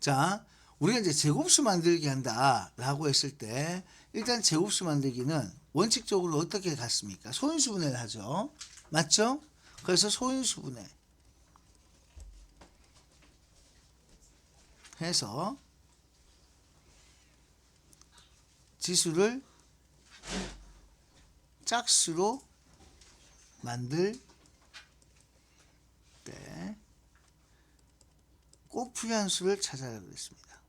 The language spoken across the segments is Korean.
자, 우리가 이제 제곱수 만들기 한다라고 했을 때 일단 제곱수 만들기는 원칙적으로 어떻게 갔습니까? 소인수분해를 하죠. 맞죠? 그래서 소인수분해 해서 지수를 짝수로 만들 때 꼭 필요한 수를 찾아라 그랬습니다.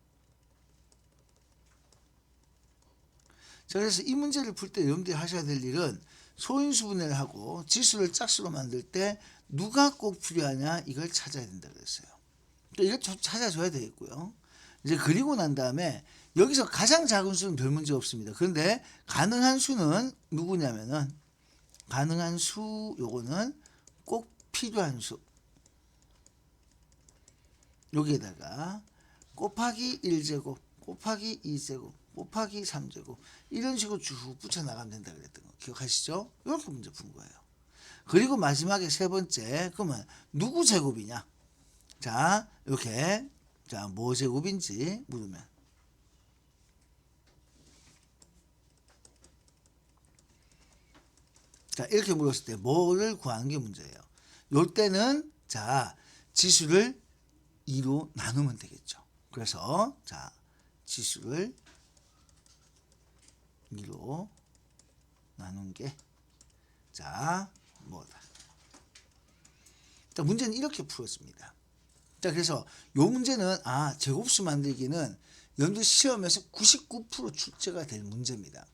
자, 그래서 이 문제를 풀 때 여러분들이 하셔야 될 일은 소인수분해를 하고 지수를 짝수로 만들 때 누가 꼭 필요하냐 이걸 찾아야 된다 그랬어요. 이걸 찾아줘야 되겠고요. 이제 그리고 난 다음에 여기서 가장 작은 수는 별 문제 없습니다. 그런데 가능한 수는 누구냐면은 가능한 수 요거는 꼭 필요한 수 여기에다가 곱하기 1제곱 곱하기 2제곱 곱하기 3제곱 이런 식으로 쭉 붙여나가면 된다 그랬던 거 기억하시죠? 이렇게 문제 푼 거예요. 그리고 마지막에 세 번째 그러면 누구 제곱이냐? 자 이렇게 자 뭐 제곱인지 물으면 자 이렇게 물었을 때 뭐를 구하는 게 문제예요. 요 때는 자 지수를 2로 나누면 되겠죠. 그래서 자 지수를 2로 나눈 게 자 뭐다. 자 문제는 이렇게 풀었습니다. 자 그래서 요 문제는 제곱수 만들기는 여러분들 시험에서 99% 출제가 될 문제입니다.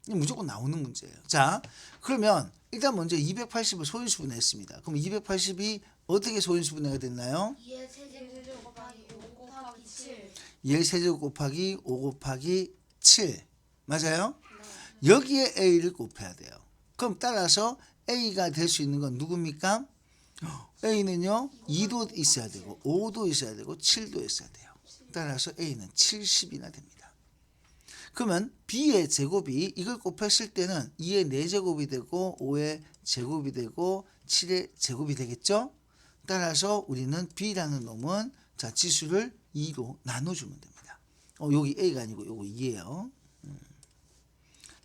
무조건 나오는 문제예요. 자 그러면 일단 먼저 280을 소인수분해했습니다. 그럼 280이 어떻게 소인수분해가 됐나요? 2의 세제곱 곱하기 5 곱하기 7. 2의 세제곱 곱하기 5 곱하기 7 맞아요? 여기에 a를 곱해야 돼요. 그럼 따라서 a가 될 수 있는 건 누굽니까? a는요 2도 있어야 되고 5도 있어야 되고 7도 있어야 돼요. 따라서 a는 70이나 됩니다. 그러면 b의 제곱이 이걸 곱했을 때는 2의 4제곱이 되고 5의 제곱이 되고 7의 제곱이 되겠죠? 따라서 우리는 b라는 놈은 자 지수를 2로 나눠주면 됩니다. 여기 a가 아니고 요거 2예요.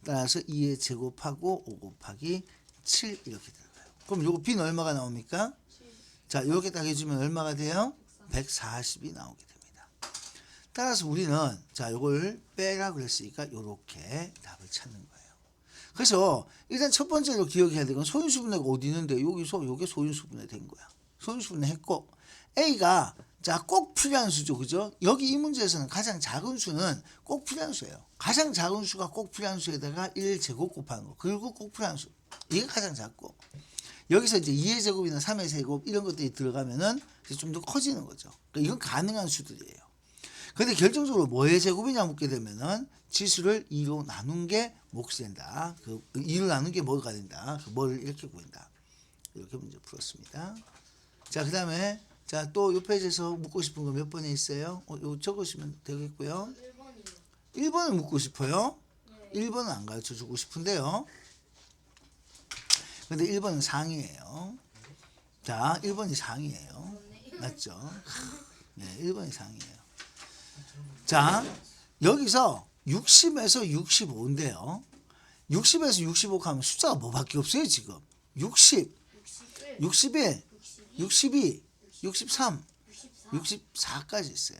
따라서 2의 제곱하고 5 곱하기 7 이렇게 들어가요. 그럼 요거 b는 얼마가 나옵니까? 자 이렇게 딱 해주면 얼마가 돼요? 140이 나오게 됩니다. 따라서 우리는 자 요걸 빼라 그랬으니까 요렇게 답을 찾는 거예요. 그래서 일단 첫 번째로 기억해야 되는 건 소인수분해가 어디 있는데 여기서 요게 소인수분해 된 거야. 소인수분해 했고 a가 자 꼭 필요한 수죠. 그죠? 여기 이 문제에서는 가장 작은 수는 꼭 필요한 수예요. 가장 작은 수가 꼭 필요한 수에다가 1제곱 곱하는 거. 그리고 꼭 필요한 수. 이게 가장 작고 여기서 이제 2의 제곱이나 3의 제곱 이런 것들이 들어가면은 좀 더 커지는 거죠. 그러니까 이건 가능한 수들이에요. 근데 결정적으로 뭐의 제곱이냐 묻게 되면은 지수를 2로 나눈 게 몫이 된다. 그 2로 나눈 게 뭐가 된다. 그 뭐를 이렇게 구한다. 이렇게 문제 풀었습니다. 자, 그다음에 자, 또 요 페이지에서 묻고 싶은 거 몇 번에 있어요? 요 적으시면 되겠고요. 1번이요. 1번을 묻고 싶어요. 네. 1번은 안 가르쳐 주고 싶은데요. 근데 1번은 상이에요. 자, 1번이 상이에요. 맞죠? 네, 1번이 상이에요. 자, 여기서 60에서 65인데요. 60에서 65 하면 숫자가 뭐밖에 없어요, 지금. 60, 61, 62, 63, 64까지 있어요.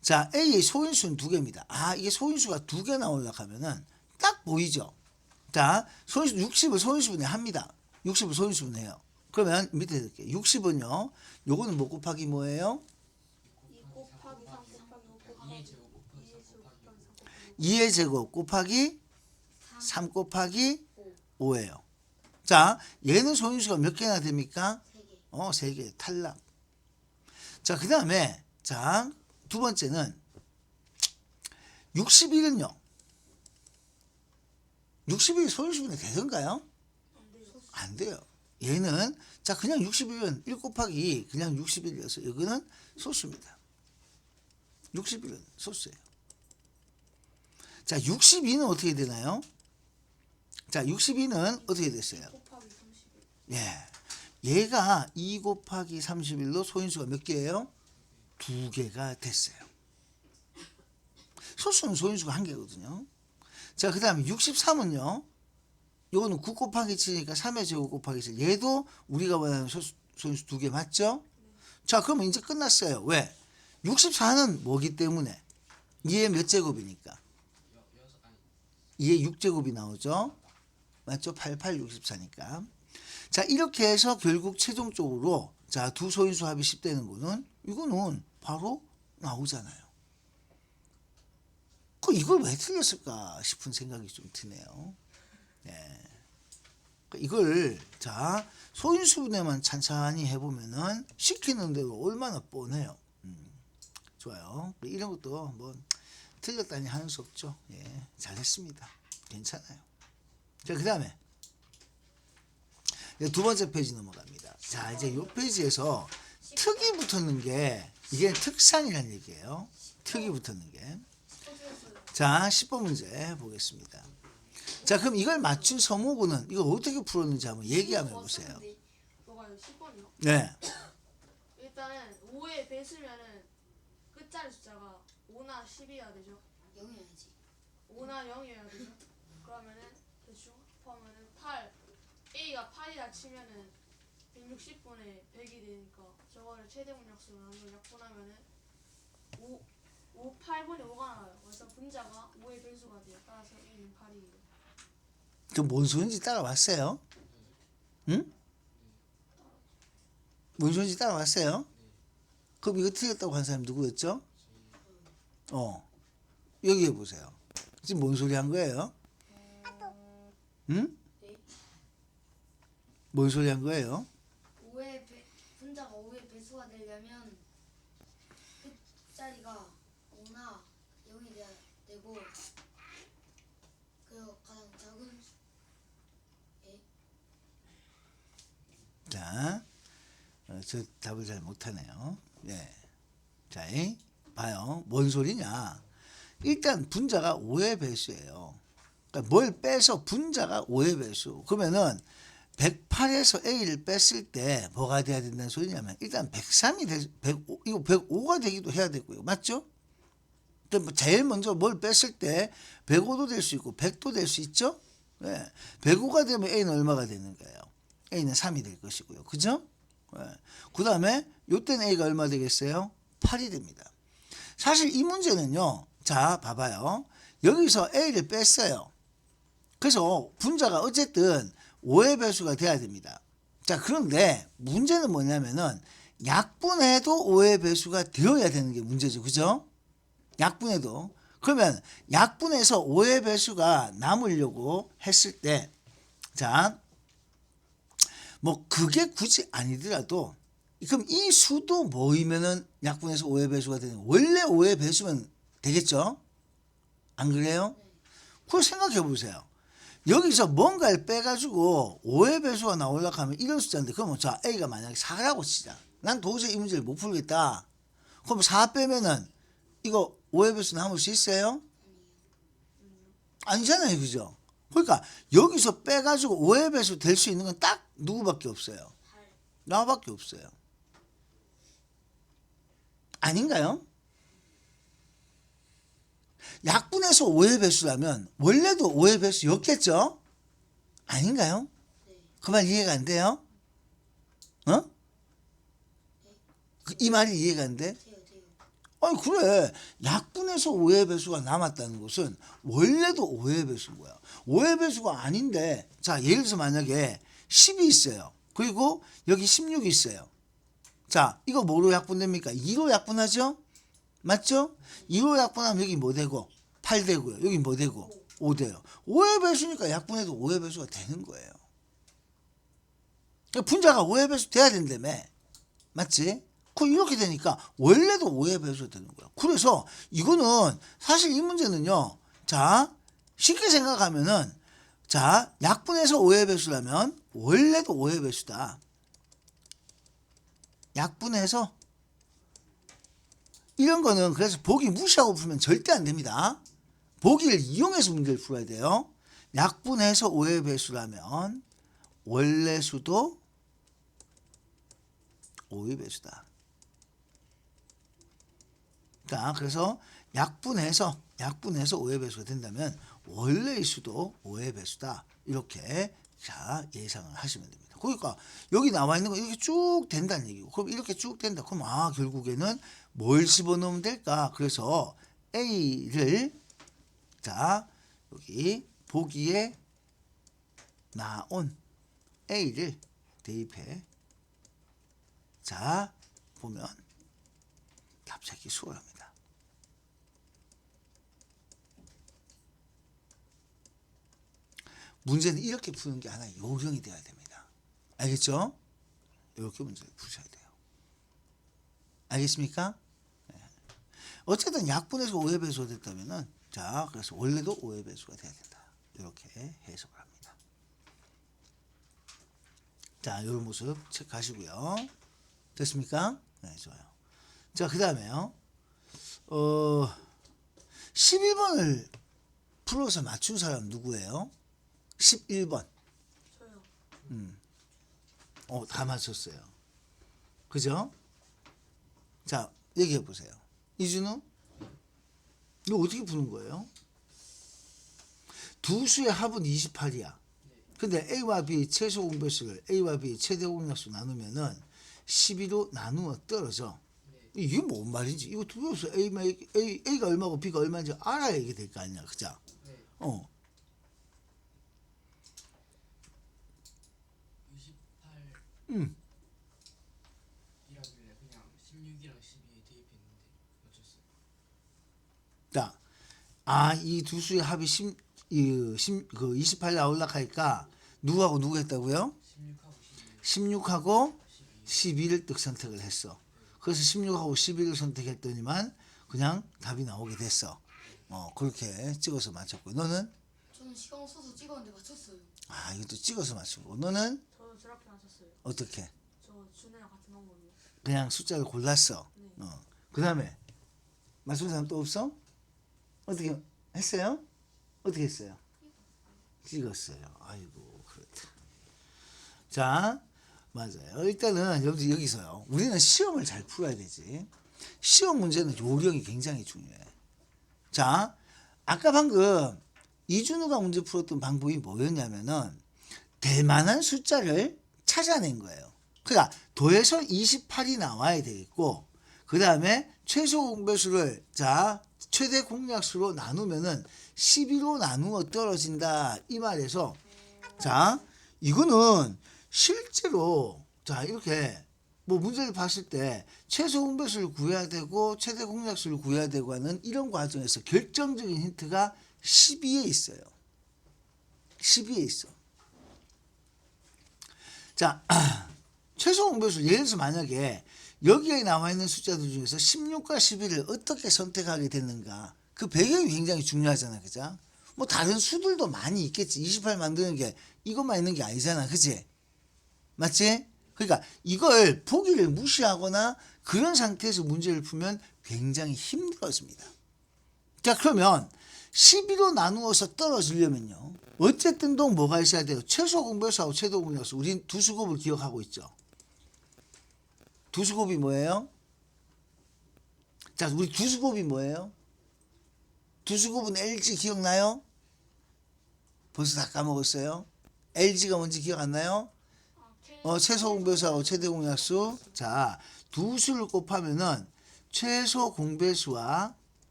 자, A의 소인수는 2개입니다. 이게 소인수가 2개 나오려고 하면은 딱 보이죠? 자, 소인수 60을 소인수분해 합니다. 60을 소인수분해요. 그러면 밑에 이렇게 60은요. 요거는 뭐 곱하기 뭐예요? 2 곱하기 3 곱하기 5 곱하기 2의 제곱 곱하기 3 곱하기 5예요. 자, 얘는 소인수가 몇 개나 됩니까? 3개. 3개 탈락. 자, 그 다음에 자, 두 번째는 61은요. 61이 소인수분해 되던가요? 안 돼요. 얘는 자 그냥 61은 1 곱하기 그냥 61이어서 이거는 소수입니다. 61은 소수예요. 자 62는 어떻게 되나요? 자 62는 어떻게 됐어요? 곱하기 31. 예, 얘가 2 곱하기 31로 소인수가 몇 개예요? 2개가 됐어요. 소수는 소인수가 1개거든요. 자, 그 다음에 63은요. 요거는 9 곱하기 7이니까 3의 제곱 곱하기 7. 얘도 우리가 원하는 소인수 2개 맞죠? 자, 그러면 이제 끝났어요. 왜? 64는 뭐기 때문에? 2의 몇 제곱이니까? 2의 6제곱이 나오죠? 맞죠? 88, 64니까. 자, 이렇게 해서 결국 최종적으로 자, 두 소인수 합이 10 되는 거는 이거는 바로 나오잖아요. 이걸 왜 틀렸을까 싶은 생각이 좀 드네요. 네. 이걸 자 소인수분해만 찬찬히 해보면은 시키는 대로 얼마나 뻔해요. 좋아요. 이런 것도 뭐 틀렸다니 하는 수 없죠. 예, 잘했습니다. 괜찮아요. 자, 그 다음에 두 번째 페이지 넘어갑니다. 자, 이제 이 페이지에서 특이 붙었는 게 이게 특산이라는 얘기예요. 특이 붙었는 게. 자, 10번 문제 보겠습니다. 자, 그럼 이걸 맞춘 서무구는 이거 어떻게 풀었는지 한번 얘기 한번 해보세요. 뭐가요? 10번이요? 네. 일단은 5의 배수면은 끝자리 숫자가 5나 10이어야 되죠. 0이어야지. 5나 0이어야 되죠. 그러면은 대충 합하면은 8 A가 8이라 치면은 160분의 100이 되니까 저거를 최대 문약수로 나누고 약분하면은 8분의 5가 나와요. 그래서 분자가 5의 배수가 돼요. 따라서 A는 8이에요. 그럼 뭔 소리인지 따라왔어요? 응? 뭔 소리인지 따라왔어요? 그럼 이거 틀렸다고 한 사람이 누구였죠? 여기 해보세요. 지금 뭔 소리 한 거예요? 응? 뭔 소리 한 거예요? 분자가 5의 배수가 되려면 끝자리가 5나 0이 돼야 되고 그리고 가장 작은 자, 저 답을 잘 못하네요. 네. 자, 봐요. 뭔 소리냐? 일단 분자가 5의 배수예요. 그러니까 뭘 빼서 분자가 5의 배수. 그러면은 108에서 A를 뺐을 때 뭐가 돼야 된다는 소리냐면 일단 103이 돼, 105, 이거 105가 되기도 해야 되고요. 맞죠? 그러니까 제일 먼저 뭘 뺐을 때 105도 될 수 있고 100도 될 수 있죠? 네. 105가 되면 A는 얼마가 되는 거예요? A는 3이 될 것이고요. 그죠? 네. 그 다음에 요때는 A가 얼마 되겠어요? 8이 됩니다. 사실 이 문제는요. 자, 봐봐요. 여기서 A를 뺐어요. 그래서 분자가 어쨌든 5의 배수가 돼야 됩니다. 자, 그런데 문제는 뭐냐면은 약분해도 5의 배수가 되어야 되는 게 문제죠. 그죠? 약분해도. 그러면 약분해서 5의 배수가 남으려고 했을 때 자, 뭐 그게 굳이 아니더라도 그럼 이 수도 모이면은 약분해서 5의 배수가 되는 원래 5의 배수면 되겠죠? 안 그래요? 그걸 생각해 보세요. 여기서 뭔가를 빼가지고 5의 배수가 나오려고 하면 이런 숫자인데 그러면 자 A가 만약에 4라고 치자. 난 도저히 이 문제를 못 풀겠다. 그럼 4 빼면은 이거 5의 배수 남을 수 있어요? 아니잖아요. 그죠? 그러니까 여기서 빼가지고 5의 배수 될 수 있는 건 딱 누구밖에 없어요? 나밖에 없어요. 아닌가요? 약분해서 5의 배수라면 원래도 5의 배수였겠죠? 아닌가요? 그 말 이해가 안 돼요? 이 말이 이해가 안 돼? 돼요. 아니 그래. 약분해서 5의 배수가 남았다는 것은 원래도 5의 배수인 거야. 5의 배수가 아닌데 자 예를 들어서 만약에 10이 있어요. 그리고 여기 16이 있어요. 자 이거 뭐로 약분됩니까? 2로 약분하죠? 맞죠? 2로 약분하면 여기 뭐 되고? 8 되고요. 여기 뭐 되고? 5 돼요. 5의 배수니까 약분해도 5의 배수가 되는 거예요. 분자가 5의 배수 돼야 된다며. 맞지? 이렇게 되니까 원래도 5의 배수가 되는 거예요. 그래서 이거는 사실 이 문제는요. 자 쉽게 생각하면은 자 약분해서 5의 배수라면 원래도 5의 배수다. 약분해서 이런 거는 그래서 보기 무시하고 풀면 절대 안 됩니다. 보기를 이용해서 문제를 풀어야 돼요. 약분해서 5의 배수라면 원래 수도 5의 배수다. 자, 그래서 약분해서 5의 배수가 된다면 원래의 수도 5의 배수다. 이렇게 자 예상을 하시면 됩니다. 그러니까 여기 나와 있는 거 이렇게 쭉 된다는 얘기고, 그럼 이렇게 쭉 된다. 그럼 결국에는 뭘 집어넣으면 될까? 그래서 A를 자 여기 보기에 나온 A를 대입해. 자 보면 답 찾기 수월합니다. 문제는 이렇게 푸는 게 하나의 요령이 되어야 됩니다. 알겠죠? 이렇게 문제를 푸셔야 돼요. 알겠습니까? 네. 어쨌든 약분해서 5의 배수가 됐다면은 자 그래서 원래도 5의 배수가 돼야 된다. 이렇게 해석을 합니다. 자 이런 모습 체크하시고요. 됐습니까? 네 좋아요. 자 그 다음에요. 11번을 풀어서 맞춘 사람 누구예요? 11번. 저요. 다 맞췄어요. 그죠? 자, 얘기해 보세요. 이준우? 이거 어떻게 푸는 거예요? 두 수의 합은 28이야. 근데 A와 B 최소 공배수를 A와 B 최대 공약수 나누면은 12로 나누어 떨어져. 이게 뭔 말인지 이거 두 개에서 A가 얼마고 B가 얼마인지 알아야 이게 될 거 아니야. 그죠? 어. 28 이라길래 그냥 16이랑 12에 대입했는데 맞췄어요. 자, 이 두 수의 합이 28 나올라 하니까 누구하고 누구 했다고요? 16하고 16하고 12를 뜩 선택을 했어. 그래서 16하고 12를 선택했더니만 그냥 답이 나오게 됐어. 그렇게 찍어서 맞췄고. 너는? 저는 시간 없어서 찍었는데 맞췄어요. 이것도 찍어서 맞추고. 너는 저도 저렇게 맞췄어요. 어떻게? 저 준호랑 같은 방법이요. 그냥 숫자를 골랐어. 네. 그 다음에 맞춘 사람 또 없어? 어떻게 했어요? 어떻게 했어요? 찍었어요. 아이고 그렇다. 자 맞아요. 일단은 여기서요. 우리는 시험을 잘 풀어야 되지. 시험 문제는 요령이 굉장히 중요해. 자 아까 방금 이준우가 문제 풀었던 방법이 뭐였냐면은 될 만한 숫자를 찾아낸 거예요. 그러니까 더해서 28이 나와야 되겠고, 그 다음에 최소 공배수를 자 최대 공약수로 나누면은 12로 나누어 떨어진다 이 말에서 자 이거는 실제로 자 이렇게 뭐 문제를 봤을 때 최소 공배수를 구해야 되고 최대 공약수를 구해야 되고 하는 이런 과정에서 결정적인 힌트가 12에 있어요. 12에 있어. 자 최소 공배수 예를 들어서 만약에 여기에 나와 있는 숫자들 중에서 16과 11을 어떻게 선택하게 됐는가 그 배경이 굉장히 중요하잖아. 그죠? 뭐 다른 수들도 많이 있겠지. 28 만드는 게 이것만 있는 게 아니잖아. 그치? 맞지? 그러니까 이걸 보기를 무시하거나 그런 상태에서 문제를 풀면 굉장히 힘들어집니다. 자 그러면 12로 나누어서 떨어지려면요. 어쨌든 또 뭐가 있어야 돼요? 최소 공배수하고 최대 공배수. 우린 두 수곱을 기억하고 있죠. 두 수곱이 뭐예요? 자 우리 두 수곱이 뭐예요? 두 수곱은 LG 기억나요? 벌써 다 까먹었어요. LG가 뭔지 기억 안 나요? 최소 공배수하고 최대 공약수. 자, 두 수를 곱하면은 최소 공배수와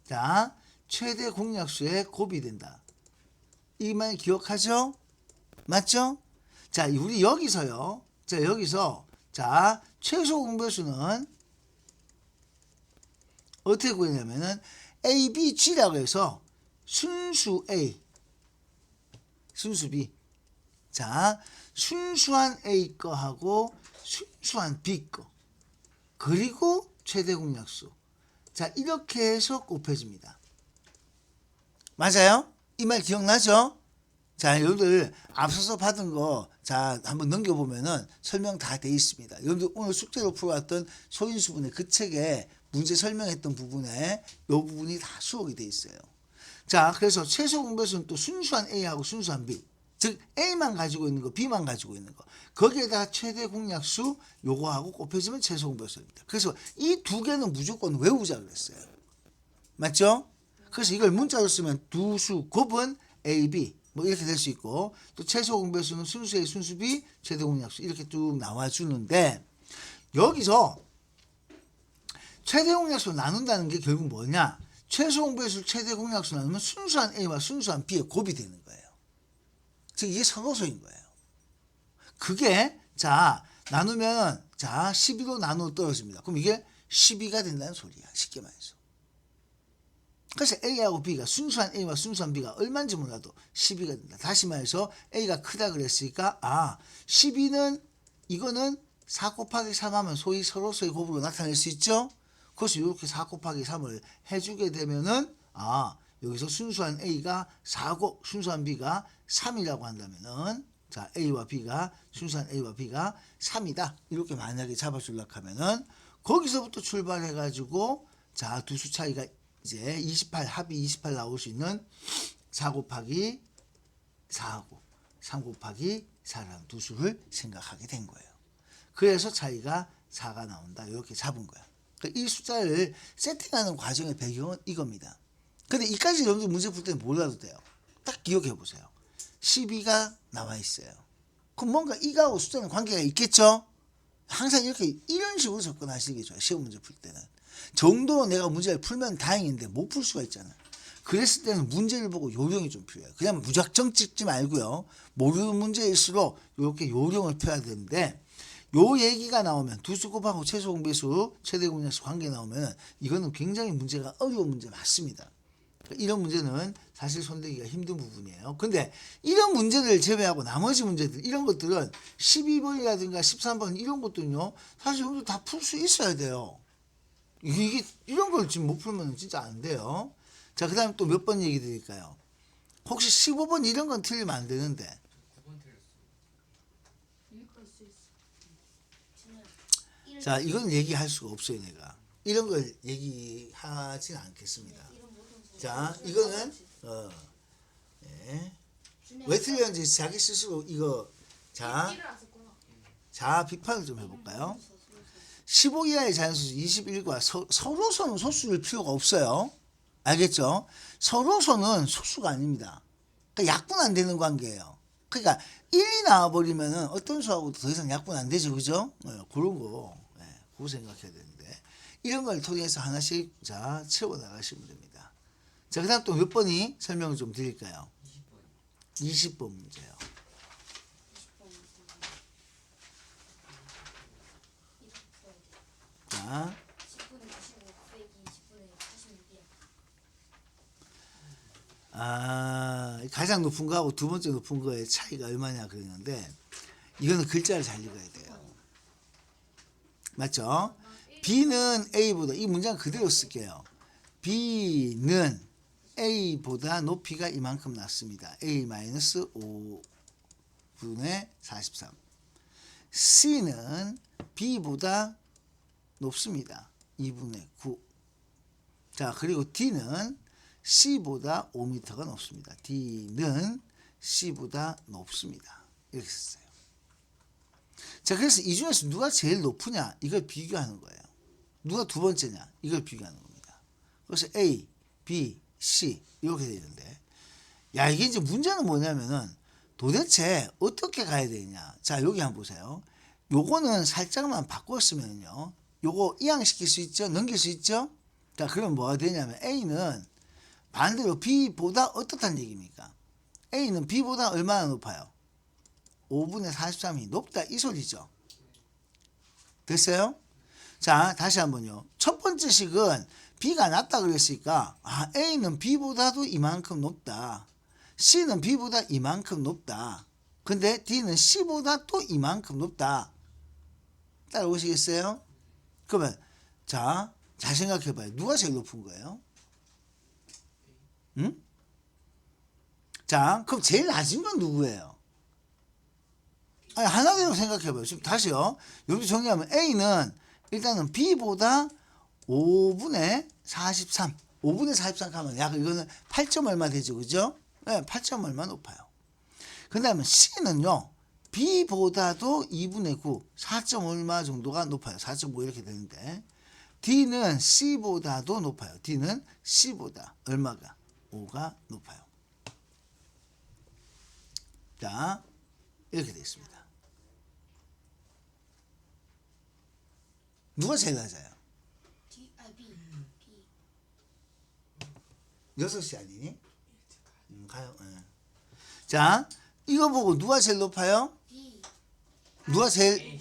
자, 최대 공약수의 곱이 된다. 이 말 기억하죠? 맞죠? 자, 우리 여기서요. 자, 여기서 자, 최소 공배수는 어떻게 구했냐면은 A, B, G라고 해서 순수 A, 순수 B. 자, 순수한 A 거하고 순수한 B 거. 그리고 최대 공약수. 자, 이렇게 해서 곱해집니다. 맞아요? 이 말 기억나죠? 자, 여러분들 앞서서 받은 거 자, 한번 넘겨보면은 설명 다 돼 있습니다. 여러분들 오늘 숙제로 풀어왔던 소인수분의 그 책에 문제 설명했던 부분에 이 부분이 다 수록이 돼 있어요. 자, 그래서 최소 공배수는 또 순수한 A하고 순수한 B. 즉 A만 가지고 있는 거, B만 가지고 있는 거. 거기에다 최대 공약수 요거하고 곱해지면 최소 공배수입니다. 그래서 이 두 개는 무조건 외우자 그랬어요. 맞죠? 그래서 이걸 문자로 쓰면 두 수 곱은 A, B 뭐 이렇게 될 수 있고 또 최소 공배수는 순수 A, 순수 B, 최대 공약수 이렇게 쭉 나와주는데 여기서 최대 공약수 나눈다는 게 결국 뭐냐? 최소 공배수 최대 공약수 나누면 순수한 A와 순수한 B의 곱이 되는 거예요. 즉 이게 서로소인 거예요. 그게 자 나누면 자 12로 나누어 떨어집니다. 그럼 이게 12가 된다는 소리야. 쉽게 말해서. 그래서 A하고 B가 순수한 A와 순수한 B가 얼마인지 몰라도 12가 된다. 다시 말해서 A가 크다 그랬으니까 12는 이거는 4 곱하기 3 하면 소위 서로소의 곱으로 나타낼 수 있죠. 그래서 이렇게 4 곱하기 3을 해주게 되면은 여기서 순수한 A가 4고 순수한 B가 3이라고 한다면은 자 A와 B가 순수한 A와 B가 3이다. 이렇게 만약에 잡아주려고 하면은 거기서부터 출발해 가지고 자 두 수 차이가 이제 28 합이 28 나올 수 있는 4 곱하기 4하고 3 곱하기 4라는 두 수를 생각하게 된 거예요. 그래서 차이가 4가 나온다. 이렇게 잡은 거야. 이 숫자를 세팅하는 과정의 배경은 이겁니다. 근데 이까지 여러분들 문제 풀 때는 몰라도 돼요. 딱 기억해 보세요. 12가 나와 있어요. 그럼 뭔가 이거하고 숫자는 관계가 있겠죠? 항상 이렇게 이런 식으로 접근하시는 게 좋아요. 시험 문제 풀 때는. 정도로 내가 문제를 풀면 다행인데 못 풀 수가 있잖아요. 그랬을 때는 문제를 보고 요령이 좀 필요해요. 그냥 무작정 찍지 말고요. 모르는 문제일수록 이렇게 요령을 펴야 되는데 요 얘기가 나오면 두수 곱하고 최소 공배수 최대 공약수 관계 나오면 이거는 굉장히 문제가 어려운 문제 맞습니다. 이런 문제는 사실 손대기가 힘든 부분이에요. 근데 이런 문제들을 제외하고 나머지 문제들 이런 것들은 12번이라든가 13번 이런 것들은요 사실 여러분들 다 풀 수 있어야 돼요. 이게 이런 걸 지금 못 풀면 진짜 안 돼요. 자, 그 다음에 또 몇 번 얘기 드릴까요? 혹시 15번 이런 건 틀리면 안 되는데 9번 틀렸어. 그럴 수 있어. 자, 이건 얘기할 수가 없어요, 내가. 이런 걸 얘기하진 않겠습니다. 자, 이거는 네. 왜 틀렸는지 자기 스스로 이거 자 비판을 좀 해볼까요? 15 이하의 자연수수 21과 서로서는 소수일 필요가 없어요. 알겠죠? 서로서는 소수가 아닙니다. 그러니까 약분 안 되는 관계예요. 그러니까 1이 나와버리면은 어떤 수하고도 더 이상 약분 안 되죠, 그죠? 그런 거, 그거 생각해야 되는데 이런 걸 통해서 하나씩 자 채워 나가시면 됩니다. 자, 그다음 또 몇 번이 설명을 좀 드릴까요? 20번 문제요. 자, 10분의 95 빼기 10분의 46이야. 가장 높은 거하고 두 번째 높은 거의 차이가 얼마냐 그러는데 이거는 글자를 잘 읽어야 돼요. 맞죠? B는 A보다 이 문장 그대로 쓸게요. B는 A보다 높이가 이만큼 낮습니다. A-5분의 43. C는 B보다 높습니다. 2분의 9. 자, 그리고 D는 C보다 5m가 높습니다. D는 C보다 높습니다. 이렇게 썼어요. 자, 그래서 이 중에서 누가 제일 높으냐? 이걸 비교하는 거예요. 누가 두 번째냐? 이걸 비교하는 겁니다. 그래서 A, B, C 이렇게 되는데 야, 이게 이제 문제는 뭐냐면은 도대체 어떻게 가야 되냐? 자, 여기 한번 보세요. 요거는 살짝만 바꿨으면요. 요거 이항시킬 수 있죠? 넘길 수 있죠? 자, 그럼 뭐가 되냐면 A는 반대로 B보다 어떻다는 얘기입니까? A는 B보다 얼마나 높아요? 5분의 43이 높다 이 소리죠. 됐어요? 자, 다시 한번요. 첫 번째 식은 B가 낮다 그랬으니까 A는 B보다도 이만큼 높다. C는 B보다 이만큼 높다. 근데 D는 C보다 또 이만큼 높다. 따라오시겠어요? 그러면 자, 잘 생각해봐요. 누가 제일 높은 거예요? 응? 자, 그럼 제일 낮은 건 누구예요? 아니, 하나대로 생각해봐요. 지금 다시요. 여기 정리하면 A는 일단은 B보다 5분의 43. 5분의 43 하면 약 이거는 8점 얼마 되죠, 그죠? 네, 8점 얼마 높아요. 그 다음에 C는요. B보다도 2분의 9, 4.5 얼마 정도가 높아요. 4.5 이렇게 되는데 D는 C보다도 높아요. D는 C보다 얼마가? 5가 높아요. 자, 이렇게 되겠습니다. 누가 제일 낮아요? D B 6시 아니니? 가요. 예. 자, 이거 보고 누가 제일 높아요? B 누가 제일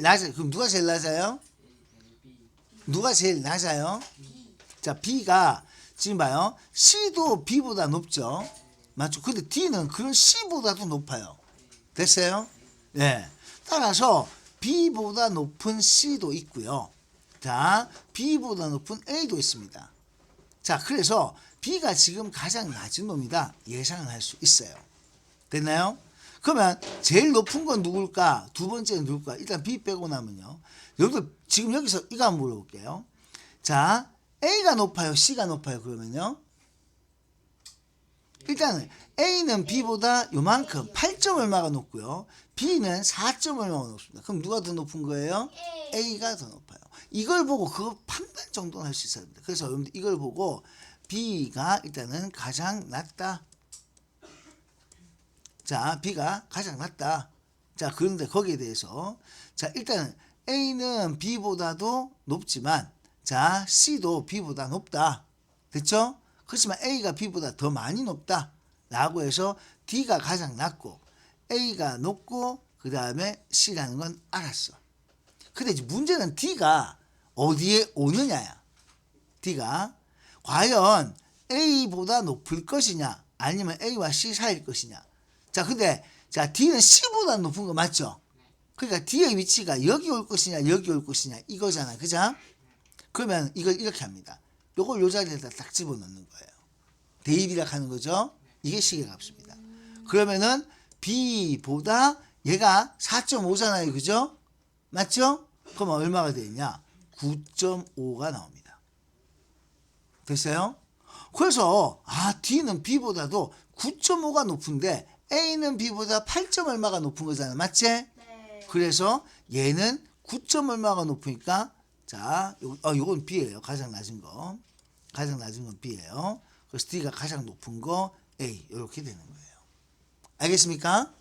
낮아요? 그럼 누가 제일 낮아요? 누가 제일 낮아요? 자, B가 지금 봐요. C도 B보다 높죠? 맞죠? 근데 D는 그런 C보다도 높아요. 됐어요? 네. 따라서 B보다 높은 C도 있고요. 자, B보다 높은 A도 있습니다. 자, 그래서 B가 지금 가장 낮은 놈이다 예상을 할 수 있어요. 됐나요? 그러면 제일 높은 건 누굴까? 두 번째는 누굴까? 일단 B 빼고 나면요. 여러분들 지금 여기서 이거 한번 물어볼게요. 자, A가 높아요? C가 높아요? 그러면요. 일단은 A는 B보다 요만큼 8점 얼마가 높고요. B는 4점 얼마가 높습니다. 그럼 누가 더 높은 거예요? A가 더 높아요. 이걸 보고 그거 판단 정도는 할 수 있어야 됩니다. 그래서 여러분들 이걸 보고 B가 일단은 가장 낮다. 자, B가 가장 낮다. 자, 그런데 거기에 대해서 자, 일단은 A는 B보다도 높지만 자, C도 B보다 높다. 됐죠? 그렇지만 A가 B보다 더 많이 높다. 라고 해서 D가 가장 낮고 A가 높고 그 다음에 C라는 건 알았어. 근데 이제 문제는 D가 어디에 오느냐야. D가 과연 A보다 높을 것이냐 아니면 A와 C 사이일 것이냐. 자, 근데 자, D는 C보다 높은 거 맞죠? 그러니까 D의 위치가 여기 올 것이냐 여기 올 것이냐 이거잖아. 그죠? 그러면 이걸 이렇게 합니다. 요걸 요 자리에다 딱 집어넣는 거예요. 대입이라 하는 거죠. 이게 식의 값입니다. 그러면은 B보다 얘가 4.5잖아요. 그죠? 맞죠? 그러면 얼마가 되냐? 9.5가 나옵니다. 됐어요? 그래서 D는 B보다도 9.5가 높은데 A는 B보다 8점 얼마가 높은 거잖아요. 맞지? 네. 그래서 얘는 9점 얼마가 높으니까 자, 요건 B예요. 가장 낮은 거. 가장 낮은 건 B예요. 그래서 D가 가장 높은 거 A 이렇게 되는 거예요. 알겠습니까?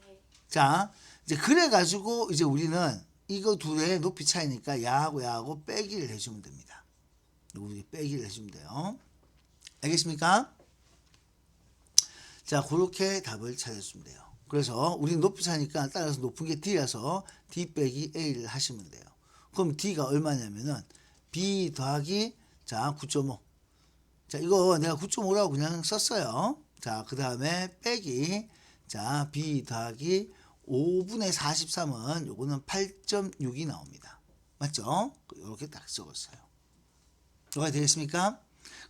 네. 자, 이제 그래 가지고 이제 우리는 이거 둘의 높이 차이니까 야하고 야하고 빼기를 해주면 됩니다. 우리 빼기를 해주면 돼요. 알겠습니까? 자, 그렇게 답을 찾아주면 돼요. 그래서 우리는 높이 차이니까 따라서 높은 게 D라서 D 빼기 A를 하시면 돼요. 그럼 D가 얼마냐면은 B 더하기 자 9.5. 자, 이거 내가 9.5라고 그냥 썼어요. 자, 그 다음에 빼기 자 B 더하기 5분의 43은 요거는 8.6이 나옵니다. 맞죠? 이렇게 딱 적었어요. 뭐가 되겠습니까?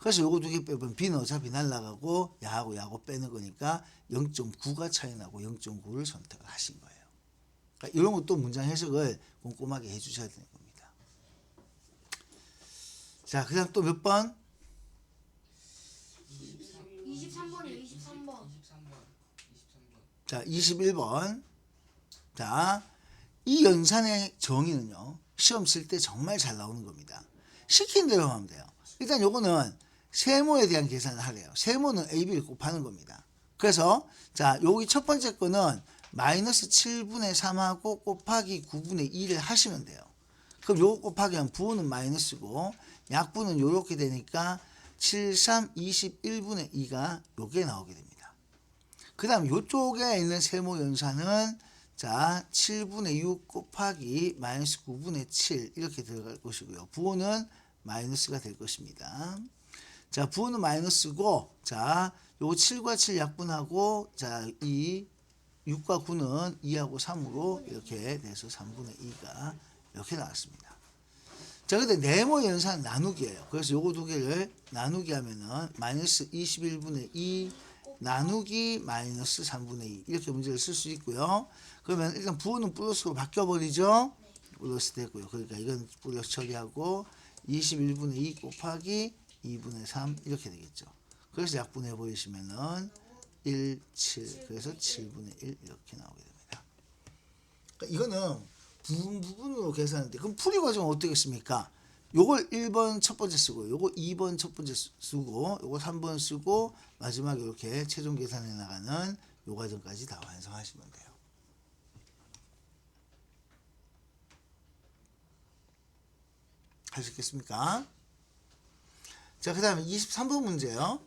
그래서 요거 두 개 빼면 B는 어차피 날라가고 야하고 야하고 빼는 거니까 0.9가 차이 나고 0.9를 선택을 하신 거예요. 그러니까 이런 것도 문장 해석을 꼼꼼하게 해주셔야 되는 겁니다. 자, 그 다음 또 몇 번? 23번이요. 23번. 23번. 자, 21번. 자, 이 연산의 정의는요, 시험 칠 때 정말 잘 나오는 겁니다. 시킨 대로 하면 돼요. 일단 요거는 세모에 대한 계산을 하래요. 세모는 AB를 곱하는 겁니다. 그래서 자, 여기 첫 번째 거는 마이너스 7분의 3하고 곱하기 9분의 2를 하시면 돼요. 그럼 요거 곱하기 하면 부호는 마이너스고 약분은 요렇게 되니까 7, 3, 21분의 2가 요게 나오게 됩니다. 그 다음 요쪽에 있는 세모 연산은 자 7분의 6 곱하기 마이너스 9분의 7 이렇게 들어갈 것이고요. 부호는 마이너스가 될 것입니다. 자, 부호는 마이너스고 자 요거 7과 7 약분하고 자 이 6과 9는 2하고 3으로 이렇게 돼서 3분의 2가 이렇게 나왔습니다. 자, 근데 네모 연산 나누기예요. 그래서 요거 두 개를 나누기 하면은 마이너스 21분의 2 나누기 마이너스 3분의 2 이렇게 문제를 쓸 수 있고요. 그러면 일단 부호는 플러스로 바뀌어버리죠. 플러스 되고요. 그러니까 이건 플러스 처리하고 21분의 2 곱하기 2분의 3 이렇게 되겠죠. 그래서 약분해 버리시면은 1, 7 그래서 7분의 1 이렇게 나오게 됩니다. 그러니까 이거는 부분으로 계산하는데 그럼 풀이 과정은 어떻겠습니까? 요걸 1번 첫 번째 쓰고 요거 2번 첫 번째 쓰고 요거 3번 쓰고 마지막에 이렇게 최종 계산해 나가는 요 과정까지 다 완성하시면 돼요. 할 수 있겠습니까? 자, 그 다음에 23번 문제요.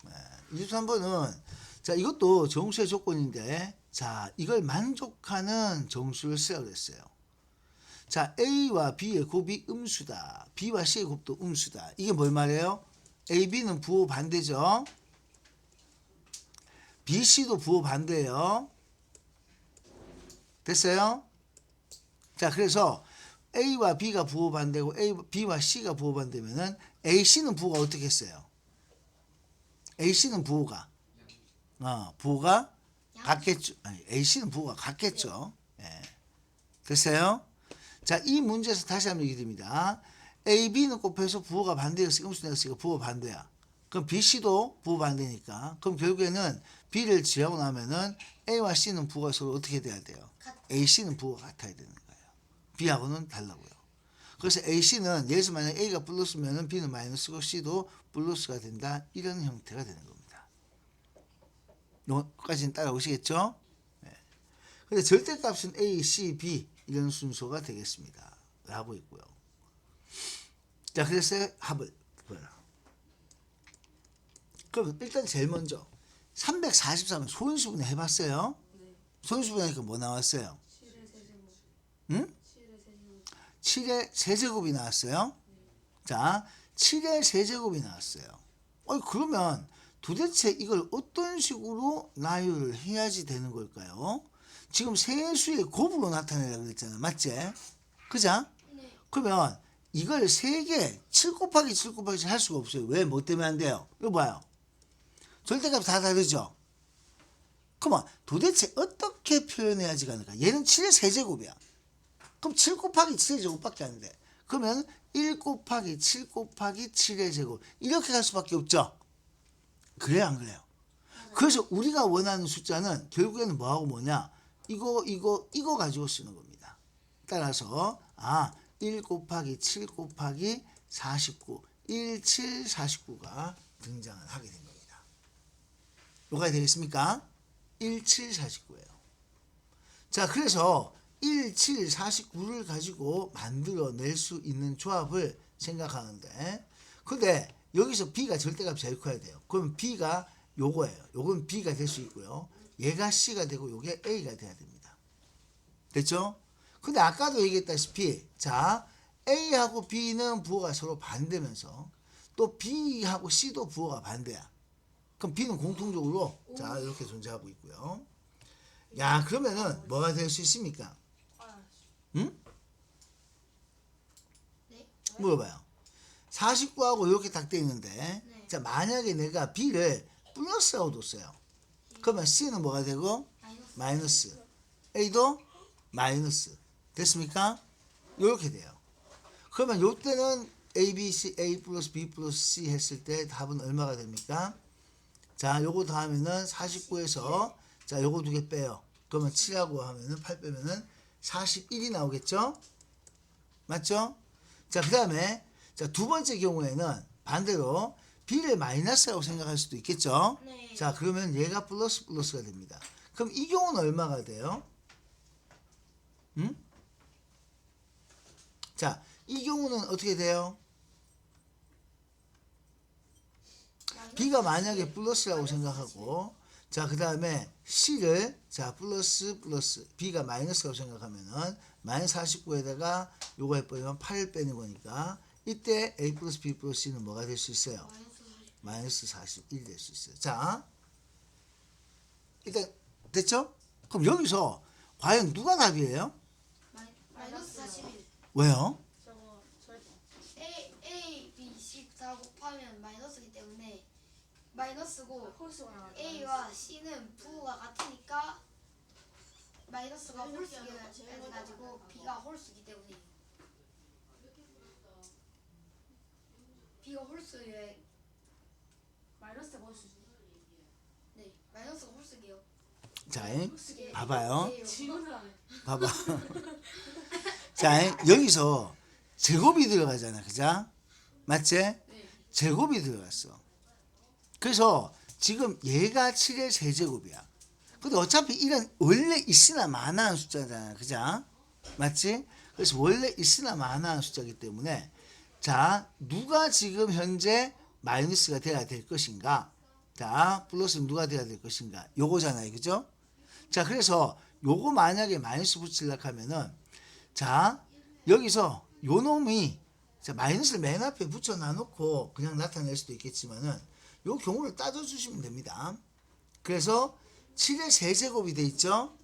네. 23번은 자 이것도 정수의 조건인데 자 이걸 만족하는 정수를 쓰라고 했어요. 자 A와 B의 곱이 음수다. B와 C의 곱도 음수다. 이게 뭘 말해요? A, B는 부호 반대죠. B, C도 부호 반대예요. 됐어요? 자 그래서 A와 B가 부호 반대고 B와 C가 부호 반대면은 A, C는 부호가 어떻게 했어요? A, C는 부호가 부호가 같겠죠. 아니, A, C는 부호가 같겠죠. 예. 됐어요? 자, 이 문제에서 다시 한번 얘기 드립니다. A, B는 곱해서 부호가 반대였으니까 음수 내었으니까 부호 반대야. 그럼 B, C도 부호 반대니까. 그럼 결국에는 B를 지하고 나면은 A와 C는 부호가 서로 어떻게 돼야 돼요? A, C는 부호가 같아야 되는 거예요. B하고는 달라고요. 그래서 A, C는 예를 들어서 만약 A가 플러스면은 B는 마이너스고 C도 플러스가 된다. 이런 형태가 되는 겁니다. 여기까지는 따라오시겠죠? 네. 근데 절대값은 A, C, B 이런 순서가 되겠습니다. 라고 있고요. 자, 그래서 합을 보라. 그럼 일단 제일 먼저 343은 소인수분해 해봤어요? 네. 소인수분해니까 뭐 나왔어요? 7의 세제곱. 응? 7의 세제곱. 7의 세제곱이 나왔어요. 자, 7의 세제곱이 나왔어요. 그러면 도대체 이걸 어떤 식으로 나열을 해야지 되는 걸까요? 지금 세수의 곱으로 나타내라고 그랬잖아요. 맞지? 그죠? 네. 그러면 이걸 3개 7 곱하기 7 곱하기 7 할 수가 없어요. 왜? 뭐 때문에 안 돼요? 이거 봐요. 절대값 다 다르죠? 그러면 도대체 어떻게 표현해야지 가능할까? 얘는 7의 세제곱이야. 그럼 7 곱하기 7의 제곱밖에 안 돼. 그러면 1 곱하기 7 곱하기 7의 제곱 이렇게 갈 수밖에 없죠. 그래요, 안 그래요? 그래서 우리가 원하는 숫자는 결국에는 뭐하고 뭐냐? 이거 가지고 쓰는 겁니다. 따라서 1 곱하기 7 곱하기 49 17, 49가 등장을 하게 된 겁니다. 뭐가 되겠습니까? 17, 49예요. 자, 그래서 17, 49를 가지고 만들어낼 수 있는 조합을 생각하는데 근데 여기서 B가 절대값이 제일 커야 돼요. 그럼 B가 요거예요. 요건 B가 될 수 있고요. 얘가 C가 되고 요게 A가 돼야 됩니다. 됐죠? 근데 아까도 얘기했다시피 자 A하고 B는 부호가 서로 반대면서 또 B하고 C도 부호가 반대야. 그럼 B는 공통적으로 자 이렇게 존재하고 있고요. 야 그러면은 뭐가 될 수 있습니까? 응? 네. 물어봐요. 49하고 이렇게 딱 돼 있는데 네. 자 만약에 내가 B를 플러스라고 뒀어요. 그러면 C는 뭐가 되고? 마이너스. A도 마이너스. 됐습니까? 이렇게 돼요. 그러면 요때는 A, B, C, A 플러스 B 플러스 C 했을 때 답은 얼마가 됩니까? 자 요거 다 하면은 49에서 자 요거 2개 빼요. 그러면 7하고 하면은 8 빼면은 41이 나오겠죠? 맞죠? 자 그 다음에 자 두 번째 경우에는 반대로 B를 마이너스라고 생각할 수도 있겠죠? 네. 자 그러면 얘가 플러스가 됩니다. 그럼 이 경우는 얼마가 돼요? 응? 자, 이 경우는 어떻게 돼요? B가 만약에 플러스라고 생각하고 자 그 다음에 C를 자 플러스 B가 마이너스라고 생각하면은 마이너스 49에다가 요거 해버리면 8을 빼는 거니까 이때 A 플러스 B 플러스 C는 뭐가 될 수 있어요? 마이너스 41이 될 수 있어요. 자 일단 됐죠? 그럼 여기서 과연 누가 답이에요? 마이너스 41. 왜요? 저거 A, B, C 다 곱하면 마이너스이기 때문에 마이너스고 홀수가 나와. A와 C는 부호가 같으니까 마이너스가 홀수가 가지고 B가 홀수이기 때문에 B가 홀수에 마이너스가 홀수지. 네. 마이너스가 홀수기요. 자, 봐봐요. 질문을 안 해. 봐봐. 자, 여기서 제곱이 들어가잖아. 그죠? 맞지? 네. 제곱이 들어갔어. 그래서 지금 얘가 7의 세제곱이야. 근데 어차피 이런 원래 있으나 마나한 숫자잖아. 그죠? 맞지? 그래서 원래 있으나 마나한 숫자이기 때문에 자, 누가 지금 현재 마이너스가 돼야 될 것인가? 자, 플러스는 누가 돼야 될 것인가? 요거잖아요. 그죠? 자, 그래서 요거 만약에 마이너스 붙이려고 하면은 자, 여기서 요 놈이 자, 마이너스를 맨 앞에 붙여 놔놓고 그냥 나타낼 수도 있겠지만은 요 경우를 따져주시면 됩니다. 그래서 7의 세제곱이 돼 있죠?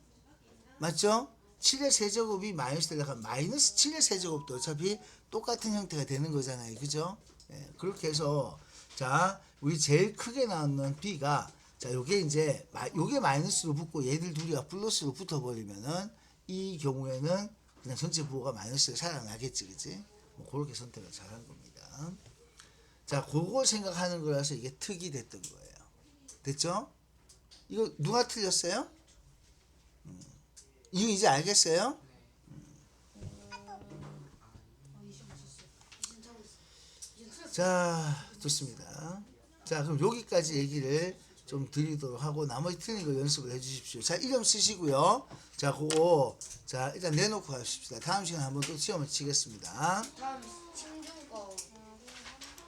맞죠? 7의 세제곱이 마이너스 되려고 하면 마이너스 7의 세제곱도 어차피 똑같은 형태가 되는 거잖아요. 그죠? 예, 그렇게 해서 자, 우리 제일 크게 나오는 b가 자, 요게 이제 요게 마이너스로 붙고 얘들 둘이가 플러스로 붙어버리면은 이 경우에는 그냥 전체 부호가 마이너스가 살아나겠지, 그지? 뭐 그렇게 선택을 잘한 겁니다. 자, 그거 생각하는 거라서 이게 특이 됐던 거예요. 됐죠? 이거 누가 틀렸어요? 이거 이제 알겠어요? 자, 좋습니다. 자, 그럼 여기까지 얘기를 좀 드리도록 하고 나머지 틀린 거 연습을 해 주십시오. 자, 이름 쓰시고요. 자, 그거 자, 일단 내놓고 가십시다. 다음 시간에 한번 또 시험을 치겠습니다. 다음 신중 거